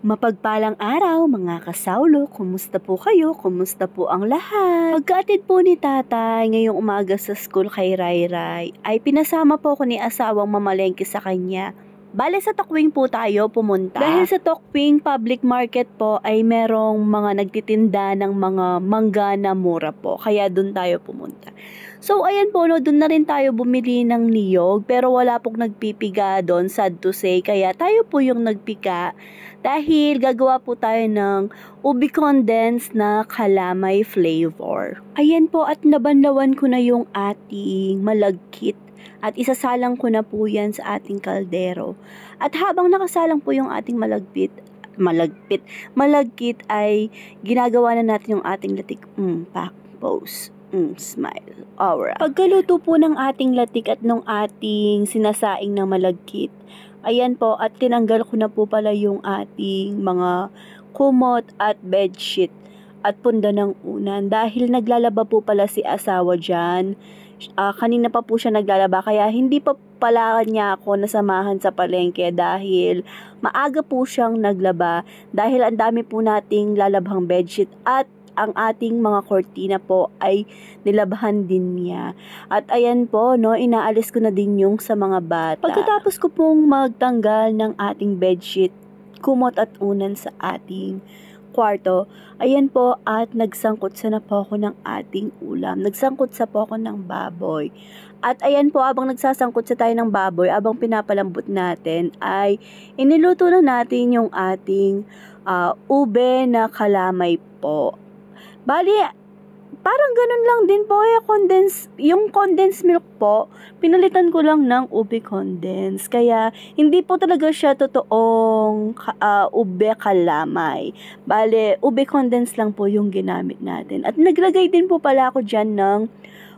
Mapagpalang araw mga kasawlo, kumusta po kayo? Kumusta po ang lahat? Pagkaatid po ni tatay ngayong umaga sa school kay Rayray, ay pinasama po ko ni asawang mamalengke sa kanya. Bale sa Tokwing po tayo pumunta. Dahil sa Tokwing Public Market po ay merong mga nagtitinda ng mga mangga na mura po. Kaya doon tayo pumunta. So ayan po, no, doon na rin tayo bumili ng niyog pero wala pong nagpipiga doon, sad to say. Kaya tayo po yung nagpika dahil gagawa po tayo ng ubi condensed na kalamay flavor. Ayan po, at nabanlawan ko na yung ating malagkit. At isasalang ko na po yan sa ating kaldero. At habang nakasalang po yung ating malagkit ay ginagawa na natin yung ating latik. Pack, pose, smile, aura. Pagkaluto po ng ating latik at nung ating sinasaing na malagkit, ayan po, at tinanggal ko na po pala yung ating mga kumot at bedsheet at punda ng unan. Dahil naglalaba po pala si asawa dyan. Kanina pa po siya naglalaba kaya hindi pa pala niya ako nasamahan sa palengke dahil maaga po siyang naglaba dahil ang dami po nating lalabhang bedsheet at ang ating mga kortina po ay nilabahan din niya. At ayan po, no, inaalis ko na din yung sa mga bata. Pagkatapos ko pong magtanggal ng ating bedsheet, kumot at unan sa ating kwarto, ayan po, at nagsangkutsa na po ako ng ating ulam. Nagsangkutsa po ako ng baboy. At ayan po, abang nagsasangkutsa tayo ng baboy, abang pinapalambot natin, ay iniluto na natin yung ating ube na kalamay po. Bali, parang ganun lang din po yung condensed milk po, pinalitan ko lang ng ube condensed. Kaya, hindi po talaga siya totoong ube kalamay. Bale, ube condensed lang po yung ginamit natin. At naglagay din po pala ako dyan ng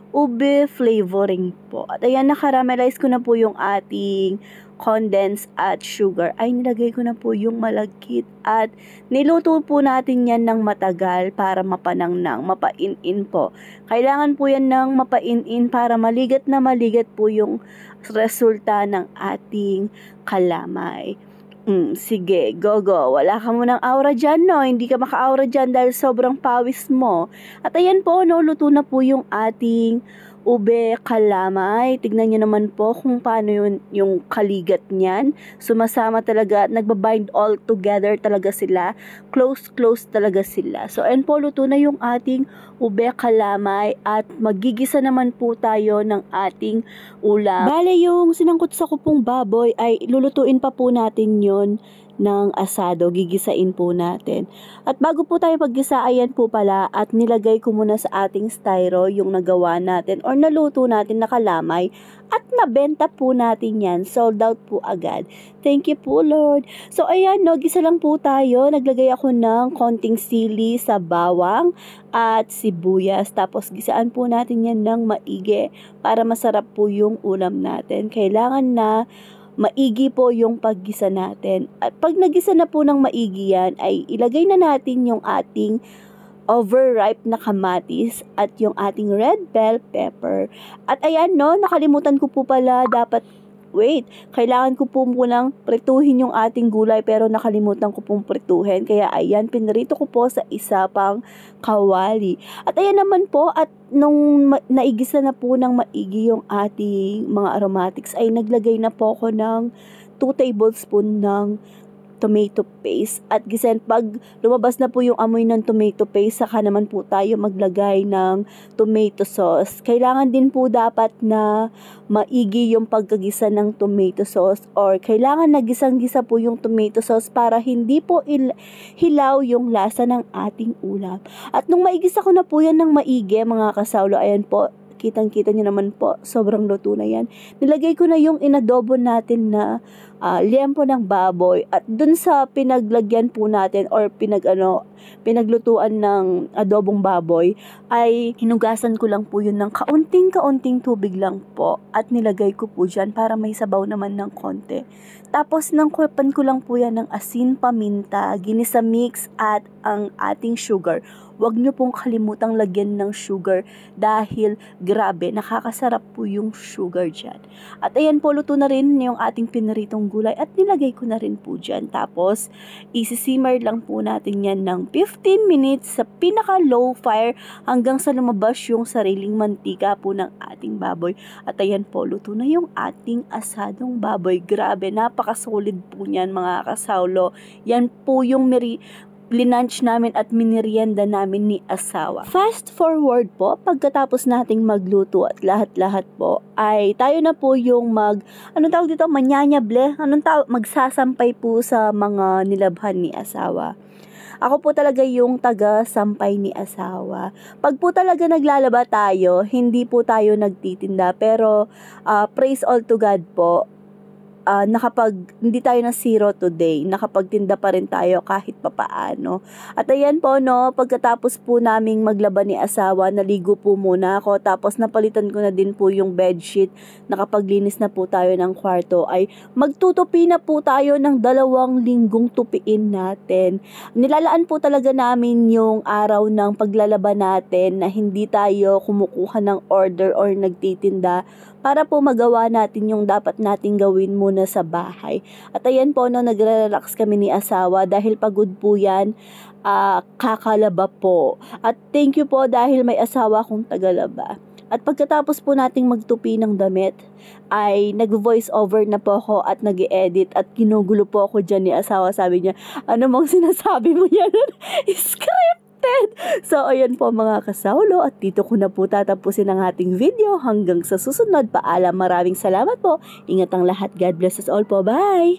ube flavoring po. At ayan, nakaramelize ko na po yung ating condensed at sugar. Ay, nilagay ko na po yung malagkit at niluto po natin yan ng matagal para mapanangnang, mapain-in po. Kailangan po yan ng mapain-in para maligat na maligat po yung resulta ng ating kalamay. Sige, go. Wala ka munang aura dyan, no? Hindi ka maka-aura dyan dahil sobrang pawis mo. At ayan po, no, luto na po yung ating ube kalamay. Tignan nyo naman po kung paano yung kaligat niyan. Sumasama talaga, nagbabind all together talaga sila. Close talaga sila. So, ayan po, luto na yung ating ube kalamay at magigisa naman po tayo ng ating ulam. Bale, yung sinangkutsa ko pong baboy ay lulutuin pa po natin yon ng asado, gigisain po natin. At bago po tayo paggisa, ayan po pala, at nilagay ko muna sa ating styro yung nagawa natin or naluto natin na kalamay at nabenta po natin yan. Sold out po agad. Thank you po, Lord. So, ayan, no, gisa lang po tayo. Naglagay ako ng konting sili sa bawang at sibuyas. Tapos, gisaan po natin yan ng maigi para masarap po yung ulam natin. Kailangan na maigi po yung paggisa natin. At pag nagisa na po ng maigi yan, ay ilagay na natin yung ating overripe na kamatis at yung ating red bell pepper. At ayan, no, nakalimutan ko po pala, kailangan ko po munang prituhin yung ating gulay pero nakalimutan ko pong prituhin. Kaya ayan, pinrito ko po sa isa pang kawali. At ayan naman po, at nung naigisa na po ng maigi yung ating mga aromatics, ay naglagay na po ako ng 2 tablespoon ng tomato paste. At gisen, pag lumabas na po yung amoy ng tomato paste, saka naman po tayo maglagay ng tomato sauce. Kailangan din po dapat na maigi yung pagkagisa ng tomato sauce or kailangan na gisang-gisa po yung tomato sauce para hindi po hilaw yung lasa ng ating ulam. At nung maigisa ko na po yan ng maigi, mga kasawlo, ayan po, kitang-kita nyo naman po, sobrang luto na yan. Nilagay ko na yung inadobo natin na liempo ng baboy at dun sa pinaglagyan po natin or pinaglutuan ng adobong baboy ay hinugasan ko lang po yun ng kaunting tubig lang po at nilagay ko po dyan para may sabaw naman ng konti. Tapos nangkurpan ko lang po yan ng asin, paminta, ginisa mix at ang ating sugar Huwag nyo pong kalimutang lagyan ng sugar dahil grabe, nakakasarap po yung sugar dyan. At ayan po, luto na rin yung ating pinaritong gulay at nilagay ko na rin po dyan. Tapos, isi-simmer lang po natin yan ng 15 minutes sa pinaka-low fire hanggang sa lumabas yung sariling mantika po ng ating baboy. At ayan po, luto na yung ating asadong baboy. Grabe, napaka-solid po niyan mga kasawlo. Yan po yung linunch namin at minerienda namin ni asawa. Fast forward po, pagkatapos nating magluto at lahat-lahat po, ay tayo na po yung manyanyable, magsasampay po sa mga nilabhan ni asawa. Ako po talaga yung taga-sampay ni asawa. Pag po talaga naglalaba tayo, hindi po tayo nagtitinda, pero praise all to God po, hindi tayo na zero today, nakapagtinda pa rin tayo kahit papaano. At ayan po no, pagkatapos po naming maglaba ni asawa, naligo po muna ako, tapos napalitan ko na din po yung bedsheet, nakapaglinis na po tayo ng kwarto, ay magtutupi na po tayo ng 2 linggong tupiin natin. Nilalaan po talaga namin yung araw ng paglalaba natin na hindi tayo kumukuha ng order or nagtitinda para po magawa natin yung dapat nating gawin muna sa bahay. At ayan po no, nagre-relax kami ni asawa dahil pagod po yan, kakalaba po. At thank you po dahil may asawa akong tagalaba. At pagkatapos po nating magtupi ng damit, ay nag-voice over na po ako at nag-edit at ginugulo po ako dyan ni asawa. Sabi niya, ano mong sinasabi mo yan? Script! So, ayan po mga kasawlo at dito ko na po tatapusin ang ating video. Hanggang sa susunod, paalam. Maraming salamat po. Ingat ang lahat. God bless us all po. Bye!